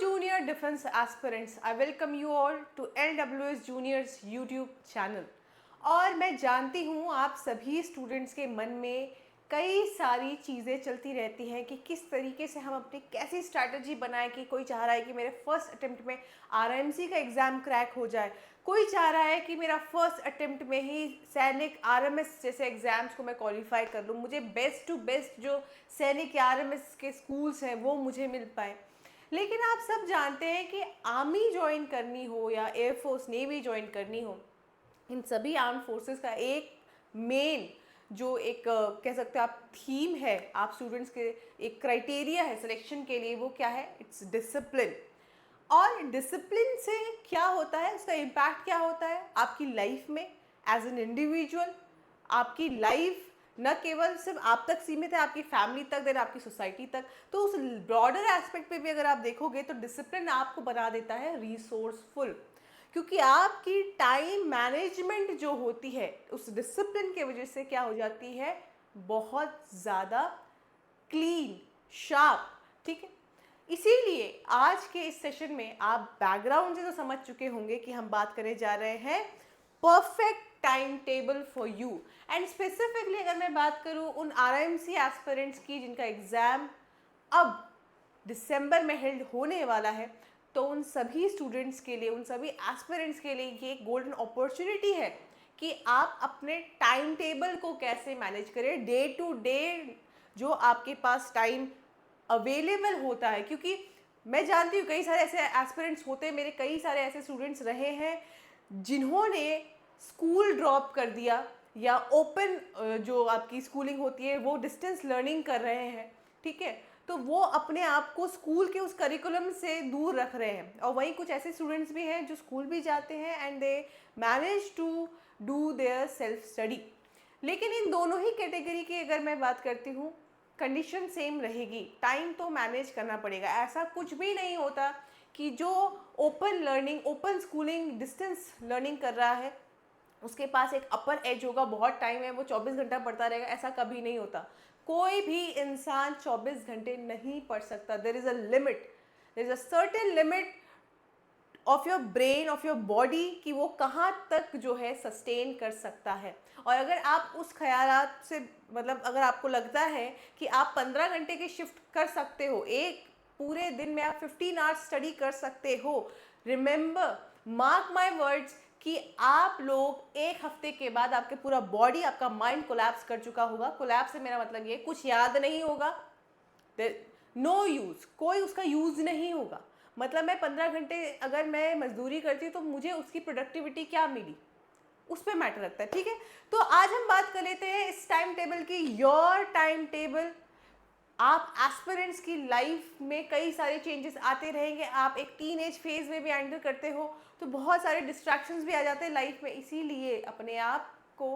junior defense aspirants, I welcome you all to LWS Juniors YouTube channel। और मैं जानती हूँ आप सभी स्टूडेंट्स के मन में कई सारी चीज़ें चलती रहती हैं कि किस तरीके से हम अपनी कैसी स्ट्रैटेजी बनाएं। कि कोई चाह रहा है कि मेरे फर्स्ट अटेम्प्ट में RMC का एग्ज़ाम क्रैक हो जाए, कोई चाह रहा है कि मेरा फर्स्ट अटेम्प्ट में ही सैनिक RMS जैसे एग्ज़ाम्स को मैं क्वालिफाई कर लूँ, मुझे बेस्ट टू बेस्ट जो सैनिक RMS के स्कूल्स हैं वो मुझे मिल पाए। लेकिन आप सब जानते हैं कि आर्मी ज्वाइन करनी हो या एयरफोर्स नेवी ज्वाइन करनी हो, इन सभी आर्म फोर्सेस का एक मेन जो एक कह सकते हो आप थीम है, आप स्टूडेंट्स के एक क्राइटेरिया है सिलेक्शन के लिए, वो क्या है? It's discipline. और डिसिप्लिन से क्या होता है, उसका इम्पैक्ट क्या होता है आपकी लाइफ में एज एन इंडिविजुअल। आपकी लाइफ न केवल सिर्फ आप तक सीमित है, आपकी फैमिली तक, देन आपकी सोसाइटी तक। तो उस ब्रॉडर एस्पेक्ट पे भी अगर आप देखोगे तो डिसिप्लिन आपको बना देता है रिसोर्सफुल, क्योंकि आपकी टाइम मैनेजमेंट जो होती है उस डिसिप्लिन की वजह से क्या हो जाती है, बहुत ज़्यादा क्लीन, शार्प। ठीक है, इसीलिए आज के इस सेशन में आप बैकग्राउंड से तो समझ चुके होंगे कि हम बात करने जा रहे हैं perfect time table for you. And specifically अगर मैं बात करूं उन RMC एस्पिरेंट्स की जिनका एग्ज़ाम अब दिसंबर में हेल्ड होने वाला है, तो उन सभी स्टूडेंट्स के लिए, उन सभी एस्पिरेंट्स के लिए ये एक गोल्डन अपॉर्चुनिटी है कि आप अपने टाइम टेबल को कैसे मैनेज करें, डे टू डे जो आपके पास टाइम अवेलेबल होता है। क्योंकि मैं जानती हूँ कई सारे ऐसे एस्पिरेंट्स होते हैं, मेरे कई सारे ऐसे स्टूडेंट्स रहे हैं जिन्होंने स्कूल ड्रॉप कर दिया या ओपन जो आपकी स्कूलिंग होती है वो डिस्टेंस लर्निंग कर रहे हैं। ठीक है, तो वो अपने आप को स्कूल के उस करिकुलम से दूर रख रहे हैं। और वहीं कुछ ऐसे स्टूडेंट्स भी हैं जो स्कूल भी जाते हैं and they manage to do their self study. लेकिन इन दोनों ही कैटेगरी की अगर मैं बात करती हूँ, कंडीशन सेम रहेगी, टाइम तो मैनेज करना पड़ेगा। ऐसा कुछ भी नहीं होता कि जो open learning, open schooling, distance learning कर रहा है उसके पास एक अपर एज होगा, बहुत टाइम है, वो 24 घंटा पढ़ता रहेगा, ऐसा कभी नहीं होता। कोई भी इंसान 24 घंटे नहीं पढ़ सकता। There is a limit, there is a certain limit of your brain, of your body, कि वो कहाँ तक जो है सस्टेन कर सकता है। और अगर आप उस ख्यालात से, मतलब अगर आपको लगता है कि आप 15 घंटे की शिफ्ट कर सकते हो, एक पूरे दिन में आप 15 आवर्स स्टडी कर सकते हो, रिमेंबर, मार्क माई वर्ड्स, कि आप लोग एक हफ्ते के बाद आपके पूरा बॉडी, आपका माइंड कोलैप्स कर चुका होगा। कोलैप्स से मेरा मतलब ये, कुछ याद नहीं होगा, नो यूज़, कोई उसका यूज़ नहीं होगा। मतलब मैं 15 घंटे अगर मैं मजदूरी करती हूँ तो मुझे उसकी प्रोडक्टिविटी क्या मिली, उस पर मैटर रखता है। ठीक है, तो आज हम बात कर लेते हैं इस टाइम टेबल की। योर टाइम टेबल, आप एस्पिरेंट्स की लाइफ में कई सारे चेंजेस आते रहेंगे। आप एक टीनेज फेज में भी एंटर करते हो तो बहुत सारे डिस्ट्रैक्शंस भी आ जाते हैं लाइफ में। इसीलिए अपने आप को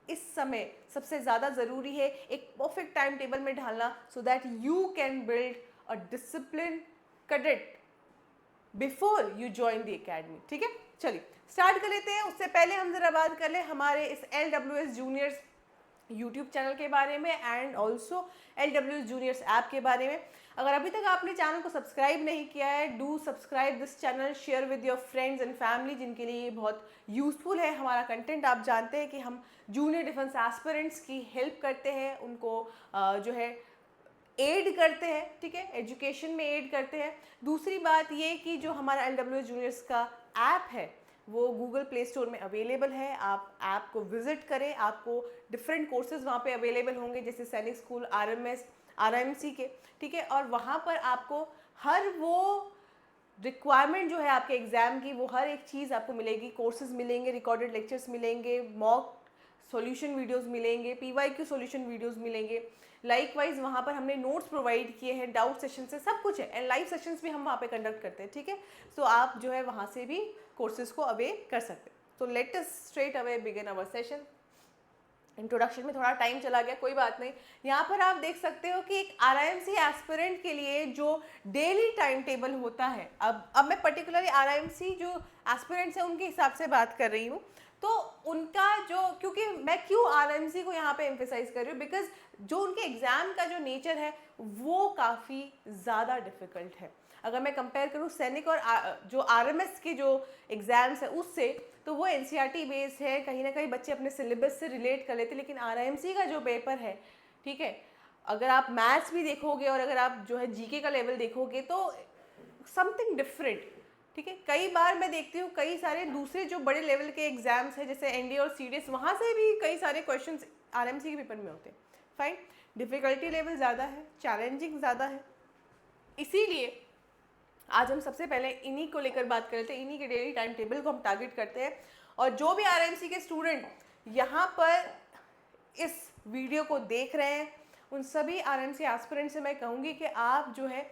इस समय सबसे ज़्यादा ज़रूरी है एक परफेक्ट टाइम टेबल में ढालना, so that you can build a discipline cadet before you join the academy. ठीक है, चलिए स्टार्ट कर लेते हैं। उससे पहले हम ज़रा बात कर लें हमारे इस LWS जूनियर्स यूट्यूब चैनल के बारे में and also LWS juniors app के बारे में। अगर अभी तक आपने चैनल को सब्सक्राइब नहीं किया है, do subscribe this channel, share with your friends and family जिनके लिए ये बहुत यूज़फुल है हमारा कंटेंट। आप जानते हैं कि हम जूनियर डिफेंस एस्पिरेंट्स की हेल्प करते हैं, उनको जो है एड करते हैं। ठीक है, एजुकेशन में एड करते हैं। दूसरी बात ये कि जो हमारा LWS जूनियर्स का ऐप है वो गूगल प्ले स्टोर में अवेलेबल है। आप ऐप को विजिट करें, आपको डिफरेंट कोर्सेज वहाँ पे अवेलेबल होंगे, जैसे सैनिक स्कूल, RMS, RMC के। ठीक है, और वहाँ पर आपको हर वो रिक्वायरमेंट जो है आपके एग्ज़ाम की, वो हर एक चीज़ आपको मिलेगी। कोर्सेज मिलेंगे, रिकॉर्डेड लेक्चर्स मिलेंगे, मॉक सॉल्यूशन वीडियोस मिलेंगे, PYQ सॉल्यूशन वीडियोस मिलेंगे। लाइकवाइज वहाँ पर हमने नोट्स प्रोवाइड किए हैं, डाउट सेशन से सब कुछ है, एंड लाइव सेशंस भी हम वहाँ पे कंडक्ट करते हैं। ठीक है, तो आप जो है वहाँ से भी कोर्सेज को अवे कर सकते हैं। तो let us straight away begin अवर सेशन। इंट्रोडक्शन में थोड़ा टाइम चला गया, कोई बात नहीं। यहाँ पर आप देख सकते हो कि एक RIMC एस्पिरेंट के लिए जो डेली टाइम टेबल होता है, अब मैं पर्टिकुलरली RIMC जो एस्पिरेंट्स हैं उनके हिसाब से बात कर रही हूँ। तो उनका जो, क्योंकि मैं क्यों आरएमसी को यहाँ पे एम्फेसाइज कर रही हूँ, बिकॉज जो उनके एग्ज़ाम का जो नेचर है वो काफ़ी ज़्यादा डिफ़िकल्ट है। अगर मैं कंपेयर करूँ सैनिक और जो आरएमएस के जो एग्ज़ाम्स है उससे, तो वो एनसीईआरटी बेस है, कहीं ना कहीं बच्चे अपने सिलेबस से रिलेट कर लेते, लेकिन आरएमसी का जो पेपर है, ठीक है, अगर आप मैथ्स भी देखोगे और अगर आप जो है जीके का लेवल देखोगे तो समथिंग डिफरेंट, ठीक है। कई बार मैं देखती हूँ कई सारे दूसरे जो बड़े लेवल के एग्जाम्स हैं जैसे एनडीए और सीडीएस, वहाँ से भी कई सारे क्वेश्चंस आरएमसी के पेपर में होते हैं। फाइन, डिफ़िकल्टी लेवल ज़्यादा है, चैलेंजिंग ज़्यादा है, इसीलिए आज हम सबसे पहले इन्हीं को लेकर बात करते हैं, इन्हीं के डेली टाइम टेबल को हम टारगेट करते हैं। और जो भी आरएमसी के स्टूडेंट यहाँ पर इस वीडियो को देख रहे हैं, उन सभी आरएमसी एस्पिरेंट से मैं कहूँगी कि आप जो है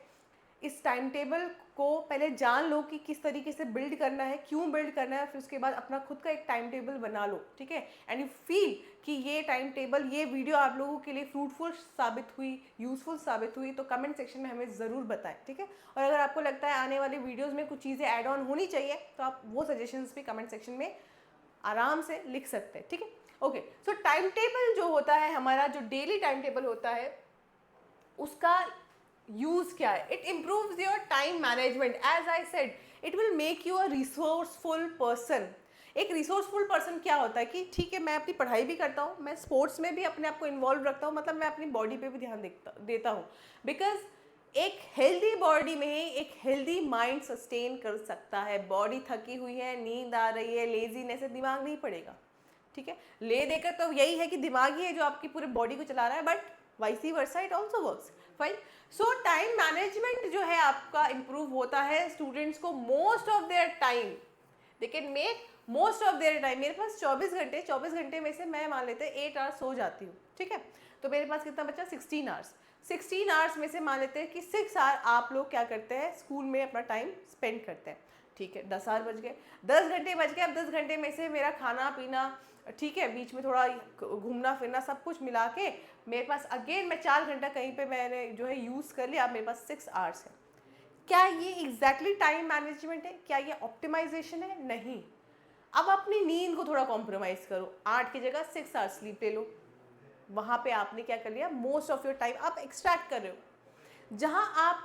इस टाइम टेबल को पहले जान लो कि किस तरीके से बिल्ड करना है, क्यों बिल्ड करना है, फिर उसके बाद अपना खुद का एक टाइम टेबल बना लो, ठीक है। एंड यू फील कि ये टाइम टेबल, ये वीडियो आप लोगों के लिए फ्रूटफुल साबित हुई, यूजफुल साबित हुई, तो कमेंट सेक्शन में हमें ज़रूर बताएं, ठीक है। और अगर आपको लगता है आने वाले वीडियोज़ में कुछ चीज़ें ऐड ऑन होनी चाहिए तो आप वो सजेशंस भी कमेंट सेक्शन में आराम से लिख सकते हैं, ठीक है। ओके, सो टाइम टेबल जो होता है हमारा, जो डेली टाइम टेबल होता है, उसका यूज क्या है? It improves your time management, as I said it will make you a resourceful person. एक रिसोर्सफुल पर्सन क्या होता है कि ठीक है, मैं अपनी पढ़ाई भी करता हूँ, मैं स्पोर्ट्स में भी अपने आप को इन्वॉल्व रखता हूँ, मतलब मैं अपनी बॉडी पे भी ध्यान देता हूँ, बिकॉज एक हेल्दी बॉडी में ही एक हेल्दी माइंड सस्टेन कर सकता है। बॉडी थकी हुई है, नींद आ रही है, लेजीनेस है, दिमाग नहीं पड़ेगा, ठीक है। ले देकर तो यही है कि दिमाग ही है जो आपकी पूरी बॉडी को चला रहा है, but वाइसी versa it also works, fine. So time management जो है आपका इम्प्रूव होता है। स्टूडेंट्स को most of their time they can make most of their time. मेरे पास 24 घंटे में से मैं मान लेते हैं 8 आवर्स सो जाती हूँ, ठीक है। तो मेरे पास कितना बचा? 16 आवर्स में से मान लेते हैं कि 6 आवर आप लोग क्या करते हैं, स्कूल में अपना टाइम स्पेंड करते हैं, ठीक है। 10 आवर बच गए, 10 घंटे बच गए। अब 10 घंटे में से मेरा खाना पीना, ठीक है, बीच में थोड़ा घूमना फिरना, सब कुछ मिला के मेरे पास अगेन मैं 4 घंटा कहीं पे मैंने जो है यूज़ कर लिया। अब मेरे पास 6 आवर्स है। क्या ये एग्जैक्टली टाइम मैनेजमेंट है? क्या ये ऑप्टिमाइजेशन है? नहीं। अब अपनी नींद को थोड़ा कॉम्प्रोमाइज़ करो, 8 की जगह 6 आवर्स स्लीप ले लो। वहाँ पे आपने क्या कर लिया, मोस्ट ऑफ योर टाइम आप एक्सट्रैक्ट कर रहे हो। जहाँ आप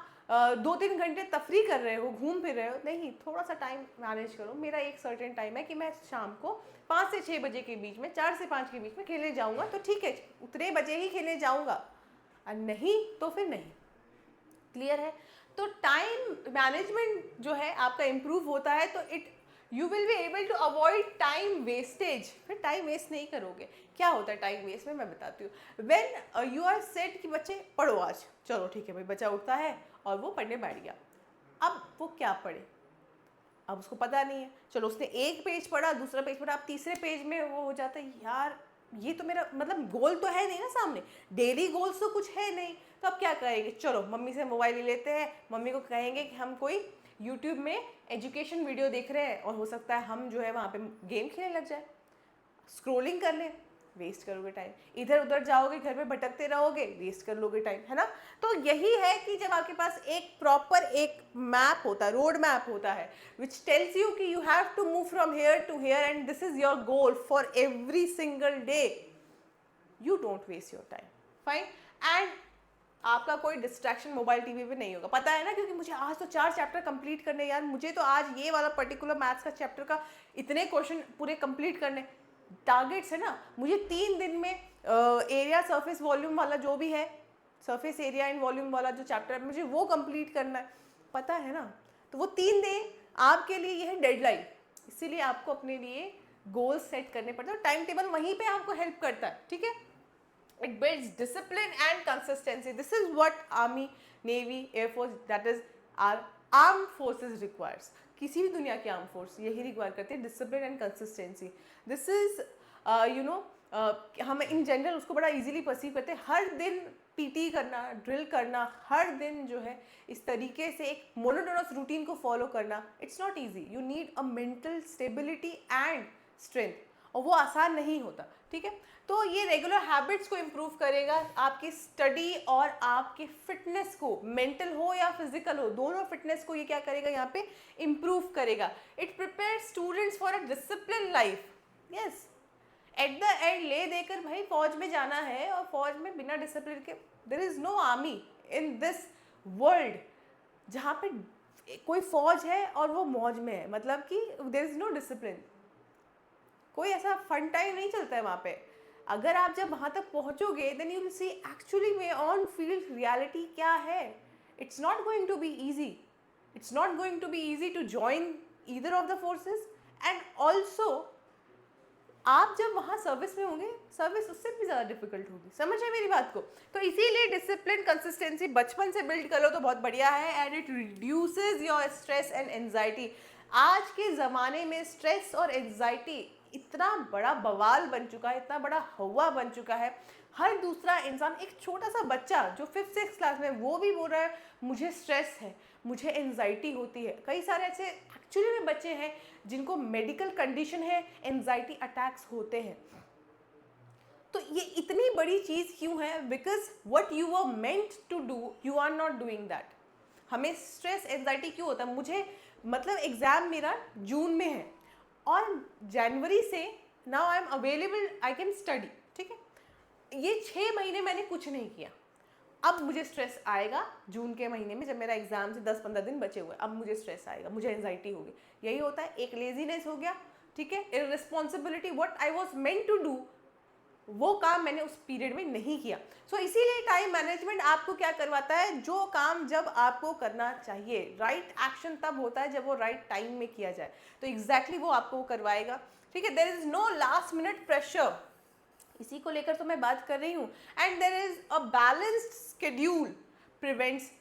2-3 घंटे तफरी कर रहे हो, घूम फिर रहे हो, नहीं, थोड़ा सा टाइम मैनेज करो। मेरा एक सर्टेन टाइम है कि मैं शाम को 5 से 6 बजे के बीच में, 4 से 5 के बीच में खेलने जाऊँगा, तो ठीक है, उतने बजे ही खेलने जाऊँगा, और नहीं तो फिर नहीं। क्लियर है? तो टाइम मैनेजमेंट जो है आपका इम्प्रूव होता है, तो it you will be able to avoid time wastage. फिर टाइम वेस्ट नहीं करोगे। क्या होता है टाइम वेस्ट में, मैं बताती हूँ। व्हेन यू आर सेट कि बच्चे पढ़ो आज, चलो ठीक है भाई, बच्चा उठता है और वो पढ़ने बैठ गया। अब वो क्या पढ़े, अब उसको पता नहीं है। चलो उसने एक पेज पढ़ा, दूसरा पेज पढ़ा, अब तीसरे पेज में वो हो जाता है, यार ये तो मेरा मतलब गोल तो है नहीं ना सामने, डेली गोल्स तो कुछ है नहीं। तो अब क्या करेंगे, चलो मम्मी से मोबाइल ले लेते हैं, मम्मी को कहेंगे कि हम कोई यूट्यूब में एजुकेशन वीडियो देख रहे हैं, और हो सकता है हम जो है वहाँ पे गेम खेलने लग जाए, स्क्रोलिंग कर लें, वेस्ट करोगे टाइम। इधर उधर जाओगे, घर में भटकते रहोगे, वेस्ट कर लोगे टाइम, है ना। तो यही है कि जब आपके पास एक प्रॉपर एक मैप होता है, रोड मैप होता है, विच टेल्स यू कि you have to move from here to here and this is your goal for every single day, you don't waste your time, fine. And आपका कोई distraction mobile TV पे नहीं होगा, पता है ना, क्योंकि मुझे आज तो 4 चैप्टर कंप्लीट करने, यार मुझे तो आज ये वाला पर्टिकुलर मैथ्स का चैप्टर का इतने क्वेश्चन पूरे कंप्लीट करने, टारगेट्स है ना। मुझे 3 दिन में एरिया सरफेस वॉल्यूम वाला जो भी है, सरफेस एरिया एंड वॉल्यूम वाला जो चैप्टर है, मुझे वो कंप्लीट करना है, पता है ना। तो वो 3 दिन आपके लिए ये है डेडलाइन, इसीलिए आपको अपने लिए गोल सेट करने पड़ते हैं। टाइम टेबल वहीं पे आपको हेल्प करता है, ठीक है। It builds discipline and consistency. This is what Army, Navy, Air Force, that is our armed forces requires. किसी भी दुनिया के आर्म फोर्स यही रिक्वायर करते हैं, discipline and consistency. This is you know, हम इन जनरल उसको बड़ा इजीली परसीव करते हैं। हर दिन पीटी करना, ड्रिल करना, हर दिन जो है इस तरीके से एक मोनोटोनस रूटीन को फॉलो करना, it's not easy. You need a mental stability and strength, और वो आसान नहीं होता, ठीक है। तो ये रेगुलर हैबिट्स को इम्प्रूव करेगा, आपकी स्टडी और आपकी फिटनेस को, मेंटल हो या फिजिकल हो, दोनों फिटनेस को ये क्या करेगा, यहाँ पे इम्प्रूव करेगा। It prepare students for a discipline life. Yes, at the end ले देकर भाई फौज में जाना है, और फौज में बिना डिसिप्लिन के there is no army in this world जहाँ पे कोई फौज है और वो मौज में है, मतलब कि देयर इज नो डिसिप्लिन, कोई ऐसा फन टाइम नहीं चलता है वहाँ पे। अगर आप जब वहाँ तक पहुँचोगे then you will see actually में ऑन फील्ड रियलिटी क्या है। It's not going to be easy, it's not going to be easy to join either of the forces, and also आप जब वहाँ सर्विस में होंगे, सर्विस उससे भी ज़्यादा डिफिकल्ट होगी। समझ रहे मेरी बात को? तो इसीलिए डिसिप्लिन कंसिस्टेंसी बचपन से बिल्ड कर लो तो बहुत बढ़िया है, and it reduces your stress and anxiety. आज के ज़माने में स्ट्रेस और एंजाइटी इतना बड़ा बवाल बन चुका है, इतना बड़ा हवा बन चुका है। हर दूसरा इंसान, एक छोटा सा बच्चा जो 5th-6th क्लास में, वो भी बोल रहा है मुझे स्ट्रेस है, मुझे एंजाइटी होती है। कई सारे ऐसे एक्चुअली में बच्चे हैं जिनको मेडिकल कंडीशन है, एंजाइटी अटैक्स होते हैं। तो ये इतनी बड़ी चीज़ क्यों है? Because what you were meant to do you are not doing that. हमें स्ट्रेस एंजाइटी क्यों होता है? मुझे मतलब एग्ज़ाम मेरा जून में है और जनवरी से now I am available, I can study, ठीक है। ये 6 महीने मैंने कुछ नहीं किया, अब मुझे स्ट्रेस आएगा जून के महीने में जब मेरा एग्जाम से 10-15 दिन बचे हुए, अब मुझे स्ट्रेस आएगा, मुझे एंजाइटी होगी। यही होता है, एक लेजीनेस हो गया, ठीक है, irresponsibility, what I was meant to do वो काम मैंने उस पीरियड में नहीं किया। सो इसीलिए टाइम मैनेजमेंट आपको क्या करवाता है, जो काम जब आपको करना चाहिए, राइट एक्शन तब होता है जब वो राइट टाइम में किया जाए, तो एग्जैक्टली वो आपको वो करवाएगा, ठीक है। There is no last minute pressure, इसी को लेकर तो मैं बात कर रही हूँ। And there is a balanced schedule prevents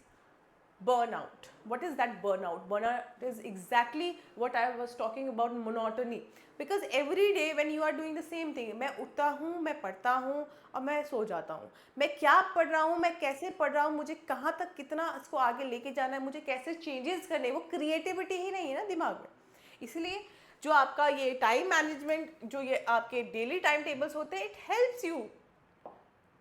burnout. What is that burnout? Burnout is exactly what I was talking about, monotony. Because every day when you are doing the same thing, मैं उठता हूँ, मैं पढ़ता हूँ और मैं सो जाता हूँ। मैं क्या पढ़ रहा हूँ, मैं कैसे पढ़ रहा हूँ, मुझे कहाँ तक कितना इसको आगे लेके जाना है, मुझे कैसे चेंजेस करने, वो क्रिएटिविटी ही नहीं है ना दिमाग में। इसलिए जो आपका ये टाइम मैनेजमेंट, जो ये आपके डेली टाइम टेबल्स होते हैं, it helps you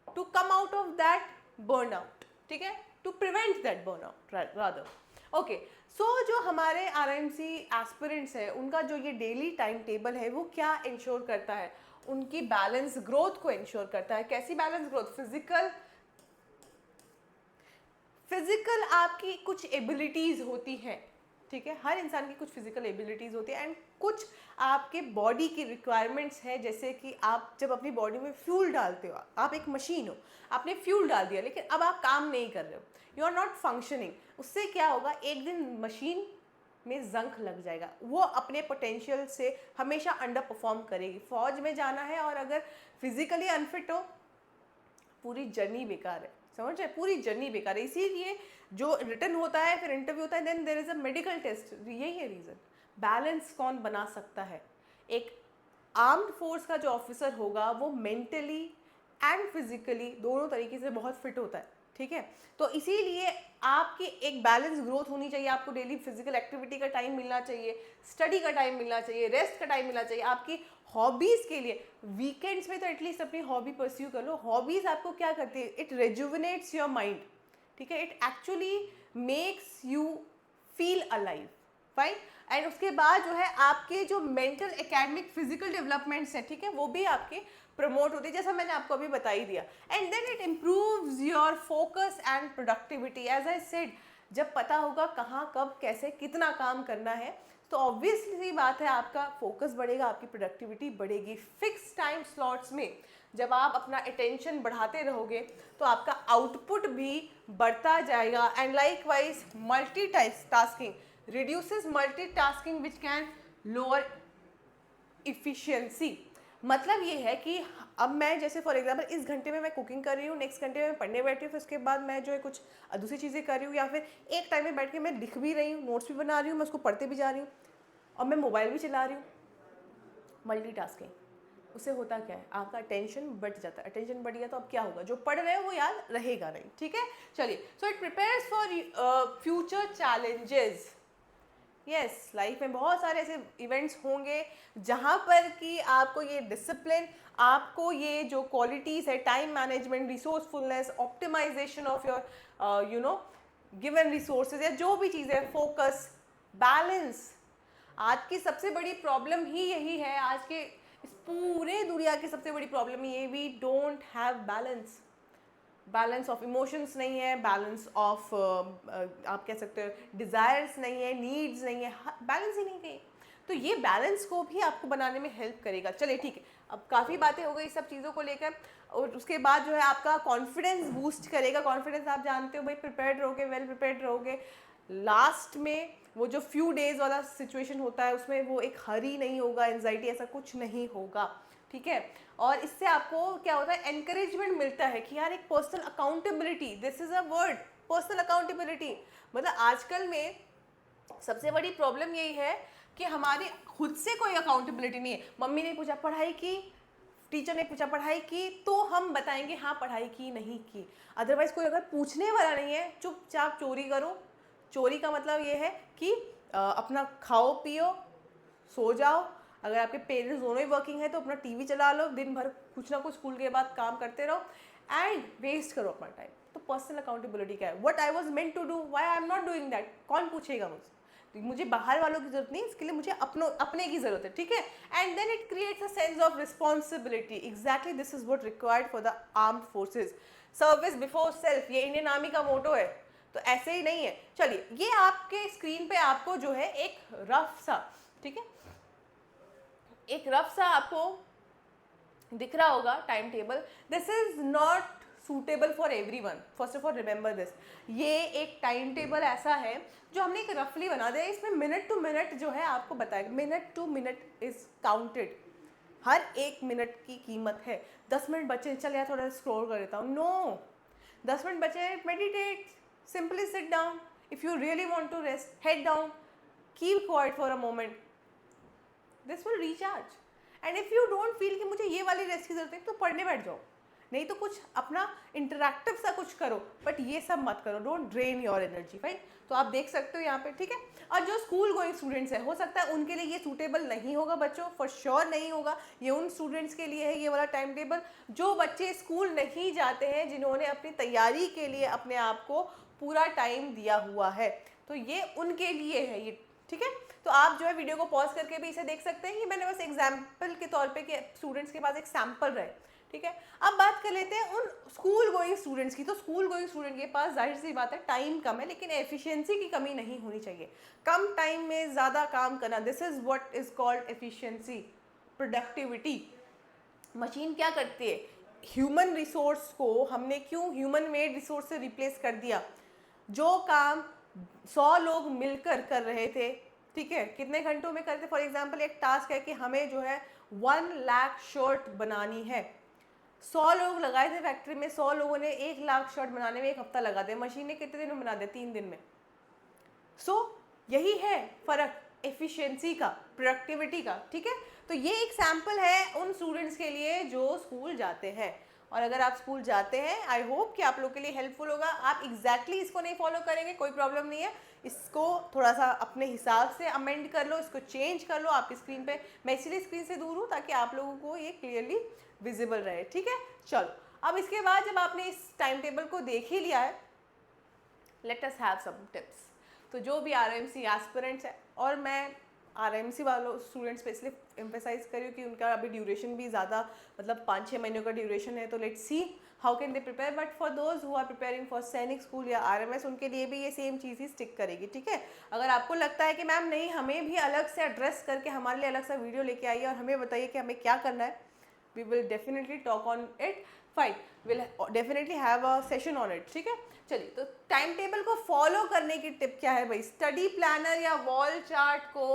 to come out of that burnout, ठीक है, to prevent that burnout rather. Okay, so जो हमारे आरएमसी एस्पिरेंट्स है, उनका जो ये डेली टाइम टेबल है वो क्या इंश्योर करता है? उनकी बैलेंस ग्रोथ को इंश्योर करता है। कैसी बैलेंस ग्रोथ? फिजिकल आपकी कुछ एबिलिटीज़ होती हैं, ठीक है, हर इंसान की कुछ फिजिकल एबिलिटीज़ होती है, एंड कुछ आपके बॉडी की रिक्वायरमेंट्स है, जैसे कि आप जब अपनी बॉडी में फ्यूल डालते हो, आप एक मशीन हो, आपने फ्यूल डाल दिया लेकिन अब आप काम नहीं कर रहे हो, यू आर नॉट फंक्शनिंग। उससे क्या होगा, एक दिन मशीन में जंक लग जाएगा, वो अपने पोटेंशियल से हमेशा अंडर परफॉर्म करेगी। फौज में जाना है और अगर फिजिकली अनफिट हो, पूरी जर्नी बेकार है, समझ रहे, पूरी जर्नी बेकार है। इसीलिए जो रिटर्न होता है, फिर इंटरव्यू होता है, then there is a medical test. यही है रीज़न। बैलेंस कौन बना सकता है? एक आर्म्ड फोर्स का जो ऑफिसर होगा वो मेंटली एंड फिजिकली दोनों तरीके से बहुत फिट होता है, ठीक है। तो इसीलिए आपकी एक बैलेंस ग्रोथ होनी चाहिए, आपको डेली फिजिकल एक्टिविटी का टाइम मिलना चाहिए, स्टडी का टाइम मिलना चाहिए, रेस्ट का टाइम मिलना चाहिए, आपकी हॉबीज़ के लिए वीकेंड्स में तो एटलीस्ट अपनी हॉबी परस्यू कर लो। हॉबीज़ आपको क्या करती है? इट रेजुविनेट्स योर माइंड, ठीक है, it actually makes you feel alive, fine. And उसके बाद जो है आपके जो मेंटल एकेडमिक फिजिकल डेवलपमेंट्स हैं, ठीक है, वो भी आपके प्रमोट होती है, जैसा मैंने आपको अभी बता ही दिया। And then it improves your focus and productivity. As I said, जब पता होगा कहाँ कब कैसे कितना काम करना है, तो ऑब्वियसली बात है आपका फोकस बढ़ेगा, आपकी प्रोडक्टिविटी बढ़ेगी। फिक्स टाइम स्लॉट्स में जब आप अपना अटेंशन बढ़ाते रहोगे तो आपका आउटपुट भी बढ़ता जाएगा। And likewise multitasking reduces multitasking which can lower efficiency। मतलब ये है कि अब मैं जैसे फॉर एग्जांपल इस घंटे में मैं कुकिंग कर रही हूँ, नेक्स्ट घंटे में पढ़ने बैठी हूँ, फिर उसके बाद मैं जो है कुछ दूसरी चीज़ें कर रही हूँ, या फिर एक टाइम में बैठ के मैं लिख भी रही हूँ, नोट्स भी बना रही हूँ, मैं उसको पढ़ते भी जा रही हूँ और मैं मोबाइल भी चला रही हूँ। मल्टीटास्किंग, उससे होता क्या है, आपका अटेंशन बढ़ जाता है। अटेंशन बढ़ गया तो अब क्या होगा, जो पढ़ रहे हो वो याद रहेगा नहीं, ठीक है। चलिए, so it prepares for future challenges. Yes, life में बहुत सारे ऐसे इवेंट्स होंगे जहाँ पर कि आपको ये डिसिप्लिन, आपको ये जो क्वालिटीज़ है, time management, resourcefulness, optimisation of your given resources, या जो भी चीज़ें, फोकस, बैलेंस। आज की सबसे बड़ी प्रॉब्लम ही यही है, आज के इस पूरे दुनिया की सबसे बड़ी प्रॉब्लम ये, we don't have balance. Balance of emotions नहीं है, बैलेंस ऑफ आप कह सकते हो डिज़ायर्स नहीं है, नीड्स नहीं है, बैलेंस ही नहीं कहीं। तो ये बैलेंस को भी आपको बनाने में हेल्प करेगा। चलिए ठीक है, अब काफ़ी बातें हो गई सब चीज़ों को लेकर, और उसके बाद जो है आपका कॉन्फिडेंस बूस्ट करेगा। कॉन्फिडेंस आप जानते हो भाई, प्रिपेयर्ड रहोगे, वेल प्रिपेयर्ड रहोगे, लास्ट में वो जो फ्यू डेज वाला सिचुएशन होता है उसमें वो एक हरी नहीं होगा, एंजाइटी ऐसा कुछ नहीं होगा, ठीक है। और इससे आपको क्या होता है, एनकरेजमेंट मिलता है कि यार एक personal accountability, this is a word, personal accountability. मतलब आजकल में सबसे बड़ी प्रॉब्लम यही है कि हमारी खुद से कोई अकाउंटेबिलिटी नहीं है। मम्मी ने पूछा पढ़ाई की, टीचर ने पूछा पढ़ाई की, तो हम बताएंगे हाँ पढ़ाई की, नहीं की। अदरवाइज कोई अगर पूछने वाला नहीं है, चुपचाप चोरी करो। चोरी का मतलब ये है कि अपना खाओ पियो, सो जाओ। अगर आपके पेरेंट्स दोनों ही वर्किंग है तो अपना टीवी चला लो, दिन भर कुछ ना कुछ स्कूल के बाद काम करते रहो एंड वेस्ट करो अपना टाइम। तो पर्सनल अकाउंटेबिलिटी क्या है, what I was meant to do, why I am not doing that, कौन पूछेगा मुझसे। तो मुझे बाहर वालों की जरूरत नहीं, इसके लिए मुझे अपने की जरूरत है, ठीक है। And then it creates a sense of responsibility. Exactly this is what required for the armed forces, service before self, ये इंडियन आर्मी का मोटो है। तो ऐसे ही नहीं है। चलिए, ये आपके स्क्रीन पे आपको जो है एक रफ सा, ठीक है, एक रफ सा आपको दिख रहा होगा time table. This is not suitable for everyone, first of all remember this. ये एक टाइम टेबल ऐसा है जो हमने एक रफली बना दिया, इसमें मिनट टू मिनट जो है आपको बताएगा, minute to minute is counted, हर एक मिनट की कीमत है। 10 मिनट बचे, चल यार थोड़ा स्क्रॉल कर लेता हूँ, नो, 10 मिनट बचे, meditate, simply sit down, if you really want to rest, head down, keep quiet for a moment, this will recharge. And if you don't feel कि मुझे ये वाली रेस्ट की जरूरत है तो पढ़ने बैठ जाओ, नहीं तो कुछ अपना इंटरैक्टिव सा कुछ करो, बट ये सब मत करो, don't drain your energy, right. तो आप देख सकते हो यहाँ पे, ठीक है। और जो स्कूल गोइंग स्टूडेंट्स है, हो सकता है उनके लिए ये सूटेबल नहीं होगा बच्चों, फॉर श्योर नहीं होगा। ये उन स्टूडेंट्स के लिए है ये वाला टाइम टेबल जो बच्चे स्कूल नहीं जाते हैं, जिन्होंने अपनी तैयारी के लिए अपने आप को पूरा टाइम दिया हुआ है, तो ये उनके लिए है ये, ठीक है। तो आप जो है वीडियो को पॉज करके भी इसे देख सकते हैं, ये मैंने बस एग्जाम्पल के तौर पे कि स्टूडेंट्स के पास एक सैम्पल रहे, ठीक है। अब बात कर लेते हैं उन स्कूल गोइंग स्टूडेंट्स की। तो स्कूल गोइंग स्टूडेंट के पास जाहिर सी बात है टाइम कम है, लेकिन एफिशिएंसी की कमी नहीं होनी चाहिए। कम टाइम में ज़्यादा काम करना, this is what is called efficiency, productivity. Machine क्या करती है, ह्यूमन रिसोर्स को हमने क्यों ह्यूमन मेड रिसोर्स से रिप्लेस कर दिया। जो काम 100 लोग मिलकर कर रहे थे, ठीक है, कितने घंटों में करते। फॉर एग्जाम्पल एक टास्क है कि हमें जो है 1 लाख शर्ट बनानी है, 100 लोग लगाए थे फैक्ट्री में, 100 लोगों ने 1 लाख शर्ट बनाने में 1 हफ्ता लगा दिया। मशीन ने कितने दिन में बना दिया, 3 दिन में। सो यही है फर्क एफिशिएंसी का, प्रोडक्टिविटी का, ठीक है। तो ये एक सैम्पल है उन स्टूडेंट्स के लिए जो स्कूल जाते हैं। और अगर आप स्कूल जाते हैं, आई होप कि आप लोग के लिए हेल्पफुल होगा। आप एग्जैक्टली इसको नहीं फॉलो करेंगे, कोई प्रॉब्लम नहीं है, इसको थोड़ा सा अपने हिसाब से अमेंड कर लो, इसको चेंज कर लो आपकी स्क्रीन पे। मैं इसीलिए स्क्रीन से दूर हूँ ताकि आप लोगों को ये क्लियरली विजिबल रहे, ठीक है। चलो, अब इसके बाद जब आपने इस टाइम टेबल को देख ही लिया है, let us have some tips. तो जो भी RMC एस्पिरेंट्स है, और मैं RMC वालों स्टूडेंट्स पे इसलिए एम्फेसाइज करूँ कि उनका अभी ड्यूरेशन भी ज़्यादा, मतलब 5-6 महीनों का ड्यूरेशन है, तो let's see how can they prepare. But for those who are preparing for Sainik school या RMS, उनके लिए भी ये सेम चीज़ ही स्टिक करेगी, ठीक है। अगर आपको लगता है कि मैम नहीं, हमें भी अलग से एड्रेस करके हमारे लिए अलग सा वीडियो लेके आइए और हमें बताइए कि हमें क्या करना है, we will definitely talk on it, fine, we'll definitely have a session on it, ठीक है। चलिए, तो टाइम टेबल को फॉलो करने की टिप क्या है भाई, स्टडी प्लानर या वॉल चार्ट को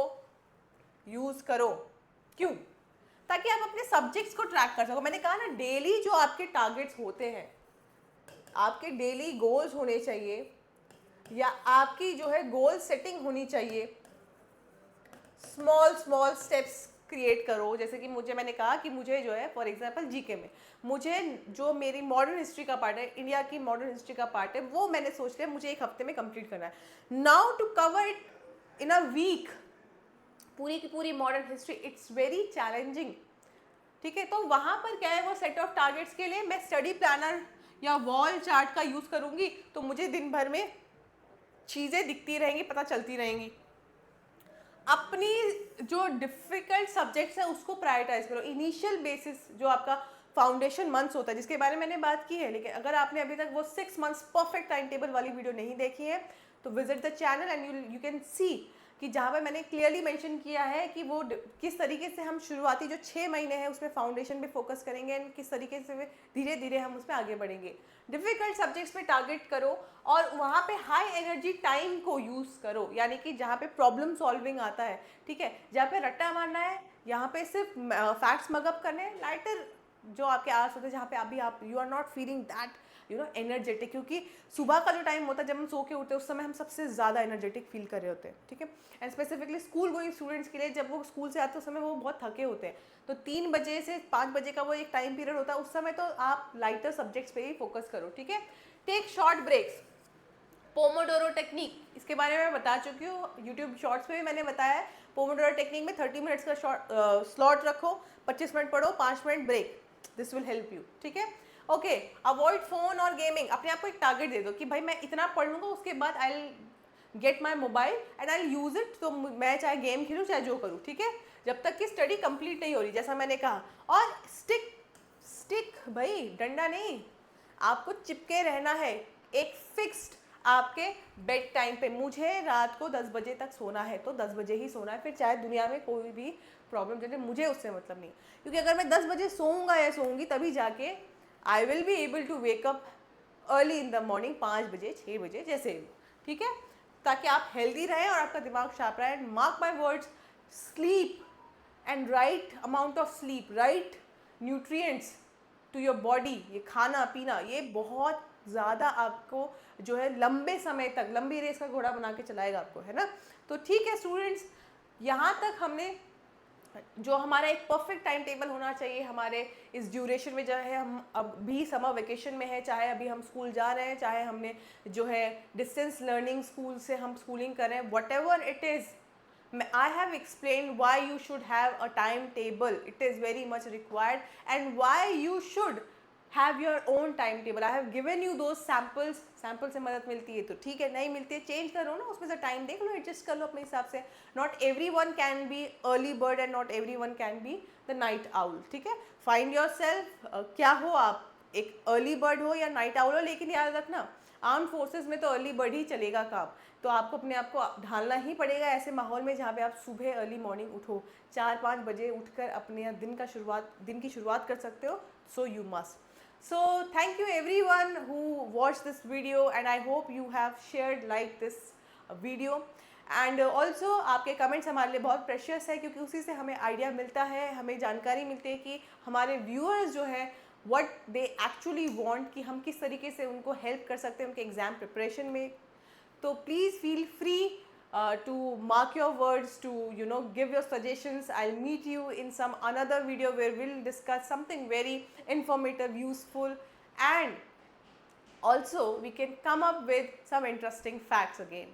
यूज करो। क्यों, ताकि आप अपने सब्जेक्ट्स को ट्रैक कर सको। मैंने कहा ना, डेली जो आपके टारगेट्स होते हैं, आपके डेली गोल्स होने चाहिए, या आपकी जो है गोल सेटिंग होनी चाहिए। स्मॉल स्मॉल स्टेप्स क्रिएट करो। जैसे कि मैंने कहा कि मुझे जो है फॉर एग्जांपल जीके में, मुझे जो मेरी मॉडर्न हिस्ट्री का पार्ट है, इंडिया की मॉडर्न हिस्ट्री का पार्ट है, वो मैंने सोच लिया मुझे 1 हफ्ते में कंप्लीट करना है। Now to cover it in a week, पूरी की पूरी modern history, it's very challenging, ठीक है। तो वहाँ पर क्या है, वो सेट ऑफ टारगेट्स के लिए मैं स्टडी प्लानर या वॉल चार्ट का यूज़ करूँगी, तो मुझे दिन भर में चीज़ें दिखती रहेंगी, पता चलती रहेंगी। अपनी जो डिफिकल्ट सब्जेक्ट्स हैं उसको प्रायोरिटाइज करो। इनिशियल बेसिस जो आपका फाउंडेशन मंथ्स होता है जिसके बारे में मैंने बात की है, लेकिन अगर आपने अभी तक वो 6 मंथ्स परफेक्ट टाइम टेबल वाली वीडियो नहीं देखी है तो visit the channel and you can see कि जहाँ पर मैंने क्लियरली मेंशन किया है कि वो किस तरीके से हम शुरुआती जो 6 महीने हैं उसमें फाउंडेशन पे फोकस करेंगे एंड किस तरीके से धीरे धीरे हम उसमें आगे बढ़ेंगे। डिफिकल्ट सब्जेक्ट्स पे टारगेट करो और वहाँ पे हाई एनर्जी टाइम को यूज़ करो, यानी कि जहाँ पे प्रॉब्लम सॉल्विंग आता है, ठीक है, जहाँ पे रट्टा मारना है, यहाँ पे सिर्फ फैक्ट्स मगअप करने हैं, लाइटर जो आपके आस होते हैं जहाँ पे अभी आप you are not feeling that energetic, क्योंकि सुबह का जो टाइम होता है जब हम सो के उठते हैं उस समय हम सबसे ज़्यादा एनर्जेटिक फील कर रहे होते हैं, ठीक है। And specifically school going students के लिए जब वो स्कूल से आते हैं उस समय वो बहुत थके होते हैं, तो 3 बजे से 5 बजे का वो एक टाइम पीरियड होता है, उस समय तो आप लाइटर सब्जेक्ट्स पे ही फोकस करो, ठीक है। Take short breaks, pomodoro technique, इसके बारे में मैं बता चुकी हूँ, यूट्यूब शॉर्ट्स में भी मैंने बताया है। पोमोडोरो टेक्निक में 30 मिनट्स का स्लॉट रखो, 25 मिनट पढ़ो, 5 minute break, this will help you, ठीक है। ओके, अवॉइड फोन और गेमिंग, अपने आप को एक टारगेट दे दो कि भाई मैं इतना पढ़ लूँगा उसके बाद I will get my mobile and I will use it, तो मैं चाहे गेम खेलूँ चाहे जो करूँ, ठीक है, जब तक कि स्टडी कंप्लीट नहीं हो रही, जैसा मैंने कहा। और स्टिक स्टिक भाई, डंडा नहीं, आपको चिपके रहना है एक फिक्स्ड आपके बेड टाइम पे। मुझे रात को 10 बजे तक सोना है तो 10 बजे ही सोना है, फिर चाहे दुनिया में कोई भी प्रॉब्लम चले, मुझे उससे मतलब नहीं, क्योंकि अगर मैं 10 बजे सोऊंगा या सोऊंगी तभी जाके I will be able to wake up early in the morning, 5 बजे 6 बजे जैसे भी, ठीक है, ताकि आप हेल्दी रहें और आपका दिमाग शार्प रहे। And mark my words, sleep and right amount of sleep, right nutrients to your body, ये खाना पीना ये बहुत ज़्यादा आपको जो है लंबे समय तक लंबी रेस का घोड़ा बना के चलाएगा आपको, है ना। तो ठीक है स्टूडेंट्स, यहाँ तक हमने जो हमारा एक परफेक्ट टाइम टेबल होना चाहिए हमारे इस ड्यूरेशन में, जो है हम अभी समर वेकेशन में है, चाहे अभी हम स्कूल जा रहे हैं, चाहे हमने जो है डिस्टेंस लर्निंग स्कूल से हम स्कूलिंग कर रहे हैं, what ever it is, I have explained why you should have a timetable. It is very much required, and why you should have your own timetable. I have given you those samples. Sample से मदद मिलती है तो ठीक है, नहीं मिलती है चेंज करो ना, उसमें से टाइम देख लो, एडजस्ट कर लो अपने हिसाब से। Not every one can be early bird and not every one can be the night owl, ठीक है। फाइंड योर सेल्फ, क्या हो आप, एक अर्ली बर्ड हो या नाइट आउल हो, लेकिन याद रखना आर्म फोर्सेस में तो अर्ली बर्ड ही चलेगा काम, तो आपको अपने आप को ढालना ही पड़ेगा ऐसे माहौल में जहाँ पे आप सुबह अर्ली मॉर्निंग उठो, 4-5 बजे उठकर अपने दिन की शुरुआत कर सकते हो, so you must. So thank you everyone who watched this video, and I hope you have shared like this video, and also आपके कमेंट्स हमारे लिए बहुत प्रेशियस है, क्योंकि उसी से हमें आइडिया मिलता है, हमें जानकारी मिलती है कि हमारे व्यूअर्स जो है what they actually want, कि हम किस तरीके से उनको हेल्प कर सकते हैं उनके एग्ज़ाम प्रिपरेशन में। तो please feel free to mark your words, to give your suggestions. I'll meet you in some another video where we'll discuss something very informative, useful, and also we can come up with some interesting facts again.